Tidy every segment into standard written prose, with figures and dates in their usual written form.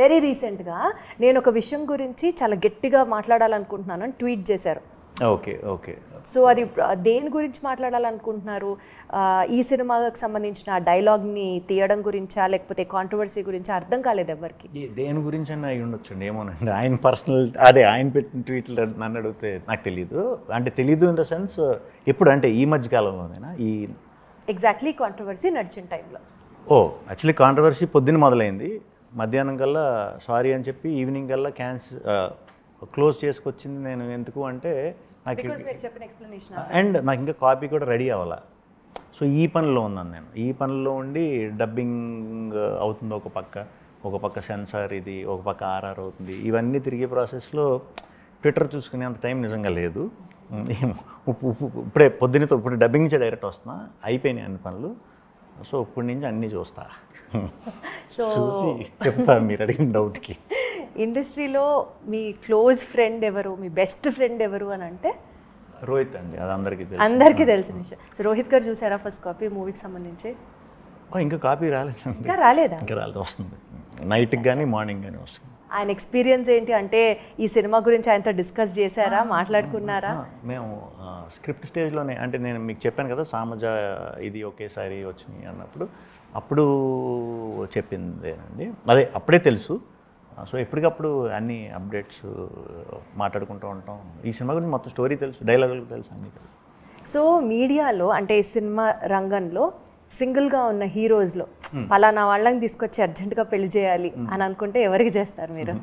Very రీసెంట్గా నేను ఒక విషయం గురించి చాలా గట్టిగా మాట్లాడాలనుకుంటున్నాను అని ట్వీట్ చేశారు. Okay okay. సో అది దేని గురించి మాట్లాడాలనుకుంటున్నారు? ఈ సినిమాకి సంబంధించిన డైలాగ్ని తీయడం గురించా లేకపోతే కాంట్రవర్సీ గురించి అర్థం కాలేదు ఎవరికి. దేని గురించి అన్న అయి ఉండొచ్చండి, ఏమోనండి. ఆయన పర్సనల్ అదే ఆయన పెట్టిన ట్వీట్లు నన్ను అడిగితే నాకు తెలీదు. అంటే తెలీదు ఇన్ ద సెన్స్ ఎప్పుడు అంటే ఈ మధ్య కాలంలోనేనా ఈ ఎగ్జాక్ట్లీ కాంట్రవర్సీ నడిచిన టైంలో? యాక్చువల్లీ కాంట్రవర్సీ పొద్దున్న మొదలైంది. మధ్యాహ్నం కల్లా సారీ అని చెప్పి ఈవినింగ్ కల్లా క్లోజ్ చేసుకొచ్చింది. నేను ఎందుకు అంటే నాకు అండ్ నాకు ఇంకా కాపీ కూడా రెడీ అవ్వాలా. సో ఈ పనిలో ఉన్నాను నేను. ఈ పనిలో ఉండి డబ్బింగ్ అవుతుంది ఒక పక్క సెన్సార్, ఇది ఒక పక్క ఆర్ఆర్ అవుతుంది. ఇవన్నీ తిరిగే ప్రాసెస్లో ట్విట్టర్ చూసుకునే అంత టైం నిజంగా లేదు. ఇప్పుడు డబ్బింగ్ నుంచి డైరెక్ట్ వస్తున్నా, అయిపోయినాయి అన్ని పనులు. సో ఇప్పటి నుంచి అన్నీ చూస్తా, చూసి చెప్తా మీరు అడిగిన డౌట్కి. ఇండస్ట్రీలో మీ క్లోజ్ ఫ్రెండ్ ఎవరు, మీ బెస్ట్ ఫ్రెండ్ ఎవరు అని అంటే? రోహిత్ అండి, అది అందరికీ తెలిసిన విషయం. సో రోహిత్ గారు చూసారా ఫస్ట్ కాపీ మూవీకి సంబంధించి? ఇంకా కాపీ రాలేదు. ఇంకా రాలేదు, వస్తుంది. నైట్కి కానీ మార్నింగ్ కానీ వస్తుంది. ఆయన ఎక్స్పీరియన్స్ ఏంటి అంటే ఈ సినిమా గురించి ఆయనతో డిస్కస్ చేశారా, మాట్లాడుకున్నారా? మేము స్క్రిప్ట్ స్టేజ్లోనే, అంటే నేను మీకు చెప్పాను కదా సామజ ఇది ఒకేసారి వచ్చినాయి అన్నప్పుడు అప్పుడు చెప్పిందేనండి. అదే అప్పుడే తెలుసు. సో ఎప్పటికప్పుడు అన్ని అప్డేట్స్ మాట్లాడుకుంటూ ఉంటాం. ఈ సినిమా గురించి మొత్తం స్టోరీ తెలుసు, డైలాగులు తెలుసు, అన్నీ తెలుసు. సో మీడియాలో అంటే ఈ సినిమా రంగంలో సింగిల్గా ఉన్న హీరోస్లో పలానా వాళ్ళని తీసుకొచ్చి అర్జెంటుగా పెళ్లి చేయాలి అని అనుకుంటే ఎవరికి చేస్తారు మీరు?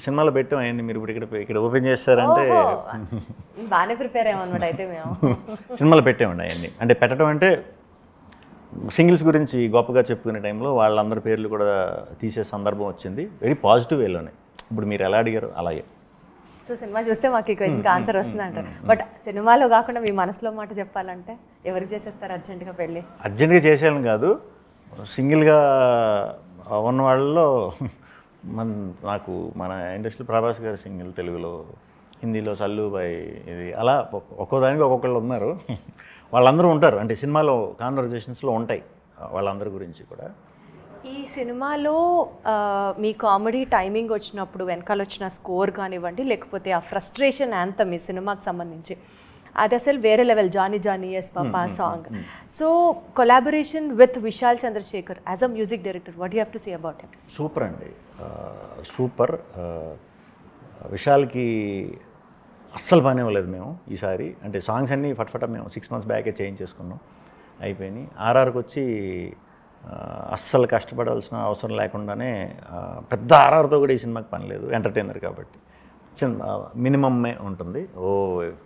సినిమాలో పెట్టాం అయ్యండి, మీరు ఇప్పుడు ఇక్కడ ఓపెన్ చేస్తారంటే బాగానే ప్రిపేర్ అయ్యామన్నమాట. అయితే మేము సినిమాలో పెట్టామండి అవన్నీ. అంటే పెట్టడం అంటే సింగిల్స్ గురించి గొప్పగా చెప్పుకునే టైంలో వాళ్ళందరి పేర్లు కూడా తీసే సందర్భం వచ్చింది. వెరీ పాజిటివ్ వేలోనే. ఇప్పుడు మీరు ఎలా అడిగారు అలాగే. సో సినిమా చూస్తే మాకు ఈ క్వశ్చన్కి ఆన్సర్ వస్తుంది అంటారు. బట్ సినిమాలో కాకుండా మీ మనసులో మాట చెప్పాలంటే ఎవరికి చేసేస్తారు అర్జెంటుగా పెళ్ళి? అర్జెంటుగా చేసేయాలని కాదు, సింగిల్గా ఉన్న వాళ్ళలో నాకు మన ఇండస్ట్రీ ప్రభాస్ గారు సింగిల్, తెలుగులో, హిందీలో సల్లుబాయ్, ఇది అలా ఒక్కోదానికి ఒక్కొక్కళ్ళు ఉన్నారు. వాళ్ళందరూ ఉంటారు, అంటే సినిమాలో కాన్వర్జేషన్స్లో ఉంటాయి వాళ్ళందరి గురించి కూడా. ఈ సినిమాలో మీ కామెడీ టైమింగ్ వచ్చినప్పుడు వెనకాల వచ్చిన స్కోర్ కానివ్వండి, లేకపోతే ఆ ఫ్రస్ట్రేషన్ యాంథమ్ ఈ సినిమాకి సంబంధించి అది అసలు వేరే level. Johnny Johnny yes papa song. So collaboration with Vishal Chandrashekhar as a music director, what you have to say about it? Super అండి, సూపర్. విశాల్కి అస్సలు పని ఇవ్వలేదు మేము ఈసారి. అంటే సాంగ్స్ అన్నీ ఫట్ఫట మేము 6 months బ్యాకే చేంజ్ చేసుకున్నాం, అయిపోయినాయి. ఆర్ఆర్కి వచ్చి అస్సలు కష్టపడాల్సిన అవసరం లేకుండానే పెద్ద ఆర్ఆర్తో కూడా ఈ సినిమాకి పని లేదు, ఎంటర్టైనర్ కాబట్టి చిన్న మినిమమ్మే ఉంటుంది.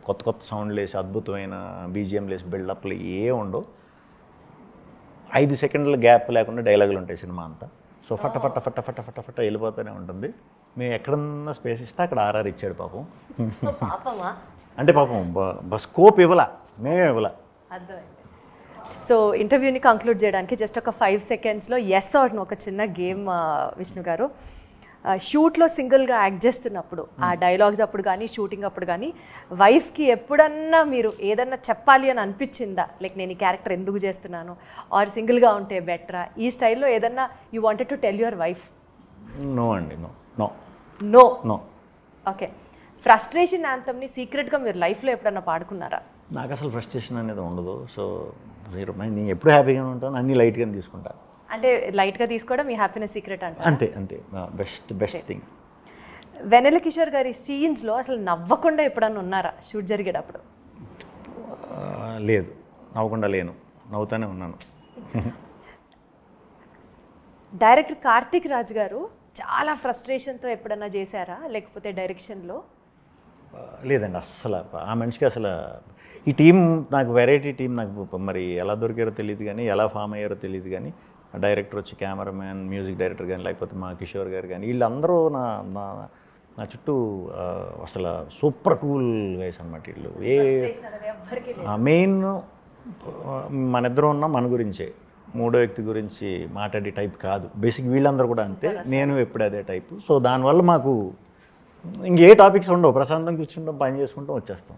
కొత్త సౌండ్లు వేసి అద్భుతమైన బీజిఎంలు వేసి బిల్డప్లు ఏ ఉండవు. 5 సెకండ్ల గ్యాప్ లేకుండా డైలాగులు ఉంటాయి సినిమా అంతా. సో ఫట్ట వెళ్ళిపోతూనే ఉంటుంది. మేము ఎక్కడన్నా స్పేస్ ఇస్తే అక్కడ ఆర్ఆర్ ఇచ్చాడు పాపం. అంటే పాపం స్కోప్ ఇవ్వాల, మేమే ఇవ్వాల. సో ఇంటర్వ్యూని కంక్లూడ్ చేయడానికి జస్ట్ ఒక 5 secondsలో ఎస్ ఆర్ నో ఒక చిన్న గేమ్ విష్ణు గారు. షూట్లో సింగిల్గా యాక్ట్ చేస్తున్నప్పుడు ఆ డైలాగ్స్ అప్పుడు కానీ షూటింగ్ అప్పుడు కానీ వైఫ్కి ఎప్పుడన్నా మీరు ఏదన్నా చెప్పాలి అని అనిపించిందా? లైక్ నేను ఈ క్యారెక్టర్ ఎందుకు చేస్తున్నాను, ఆర్ సింగిల్గా ఉంటే బెటరా, ఈ స్టైల్లో ఏదన్నా you wanted to tell your wife? No అండి, నో. ఓకే. ఫ్రస్ట్రేషన్ యాంథమ్ని సీక్రెట్గా మీరు లైఫ్లో ఎప్పుడన్నా పాడుకున్నారా? నాకు అసలు ఫ్రస్ట్రేషన్ అనేది ఉండదు. సో నేను ఎప్పుడు హ్యాపీగానే ఉంటాను, అన్నీ లైట్గానే తీసుకుంటాను. అంటే లైట్గా తీసుకోవడం మీ హ్యాపీనెస్ సీక్రెట్ అంటే? అంతే బెస్ట్ థింగ్. వెన్నెల కిషోర్ గారి సీన్స్లో అసలు నవ్వకుండా ఎప్పుడన్నా ఉన్నారా షూట్ జరిగేటప్పుడు? లేదు, నవ్వకుండా లేను, నవ్వుతూనే ఉన్నాను. డైరెక్టర్ కార్తీక్ రాజ్ గారు చాలా ఫ్రస్ట్రేషన్తో ఎప్పుడన్నా చేశారా, లేకపోతే డైరెక్షన్లో? లేదండి, అస్సలు ఆ మనిషికి అసలు ఈ టీం నాకు వెరైటీ టీం, నాకు మరి ఎలా దొరికారో తెలియదు కానీ, ఎలా ఫామ్ అయ్యారో తెలియదు కానీ, డైరెక్టర్ వచ్చి కెమెరామ్యాన్, మ్యూజిక్ డైరెక్టర్ కానీ, లేకపోతే మా కిషోర్ గారు కానీ, వీళ్ళందరూ నా చుట్టూ అసలు సూపర్ కూల్ గైస్ అనమాట. వీళ్ళు మెయిన్ మన ఇద్దరు ఉన్నాం మన గురించే, మూడో వ్యక్తి గురించి మాట్లాడే టైప్ కాదు. బేసిక్ వీళ్ళందరూ కూడా అంతే, నేను ఎప్పుడు అదే టైపు. సో దానివల్ల మాకు ఇంకే టాపిక్స్ ఉండవు, ప్రశాంతంగా కూర్చుంటాం, పని చేసుకుంటాం, వచ్చేస్తాం.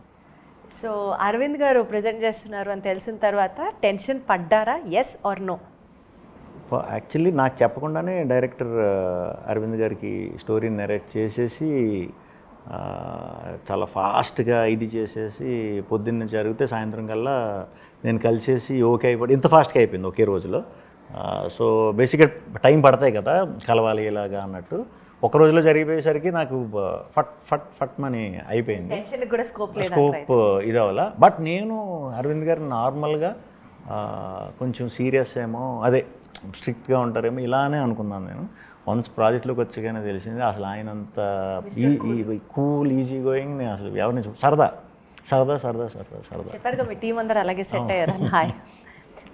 సో అరవింద్ గారు ప్రజెంట్ చేస్తున్నారు అని తెలిసిన తర్వాత టెన్షన్ పడ్డారా, ఎస్ ఆర్ నో? యాక్చువల్లీ నాకు చెప్పకుండానే డైరెక్టర్ అరవింద్ గారికి స్టోరీ నెరేట్ చేసేసి చాలా ఫాస్ట్గా ఇది చేసేసి పొద్దున్న జరిగితే సాయంత్రం కల్లా నేను కలిసేసి ఓకే అయిపోయి ఇంత ఫాస్ట్గా అయిపోయింది ఒకే రోజులో. సో బేసిక్గా టైం పడతాయి కదా కలవాలి ఇలాగా అన్నట్టు, ఒక రోజులో జరిగిపోయేసరికి నాకు ఫట్ ఫట్ ఫట్ మని అయిపోయింది. టెన్షన్కి కూడా స్కోప్ ఇది అవ్వాల. బట్ నేను అరవింద్ గారు నార్మల్గా కొంచెం సీరియస్ ఏమో, అదే స్ట్రిక్ట్గా ఉంటారేమో ఇలానే అనుకున్నాను నేను. వన్స్ ప్రాజెక్ట్లోకి వచ్చాకనే తెలిసింది అసలు ఆయన అంత కూల్ ఈజీ గోయింగ్. నేను అసలు ఎవరిని సరదా సరదా సరదా సరదా సరదా చెప్పారుగా మీ టీం అందరూ అలాగే సెట్ అయ్యారు. హాయ్.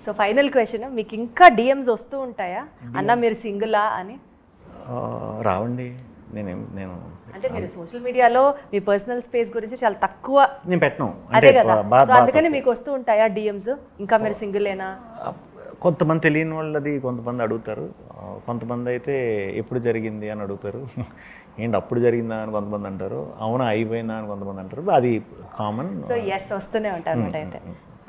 సో ఫైనల్ క్వశ్చన్, మీకు ఇంకా డిఎమ్స్ వస్తూ ఉంటాయా అన్న మీరు సింగిలా అని? రావండి. నేను అంటే మీరు సోషల్ మీడియాలో మీ పర్సనల్ స్పేస్ గురించి చాలా తక్కువ నేను పెట్టను. అదే కదా, సో అందుకని మీకు వస్తూ ఉంటాయా డిఎమ్స్ ఇంకా మీరు సింగిలేనా? కొంతమంది తెలియని వాళ్ళది కొంతమంది అడుగుతారు, కొంతమంది అయితే ఎప్పుడు జరిగింది అని అడుగుతారు. ఏంటి అప్పుడు జరిగిందా అని కొంతమంది అంటారు, అవునా అయిపోయిందా అని కొంతమంది అంటారు. అది కామన్. సో ఎస్ వస్తూనే ఉంటారు అనమాట. అయితే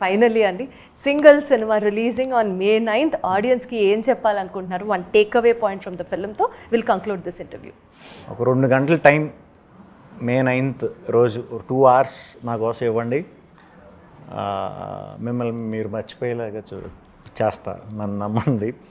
ఫైనల్లీ అండి, single cinema releasing on May 9th, ఆడియన్స్కి ఏం చెప్పాలనుకుంటున్నారు? One take away point from the ఫిల్మ్తో విల్ కంక్లూడ్ దిస్ ఇంటర్వ్యూ. ఒక 2 గంటల టైం May 9th రోజు 2 hours నా కోసం ఇవ్వండి. మిమ్మల్ని మీరు మర్చిపోయేలాగా చేస్తా, నన్ను నమ్మండి.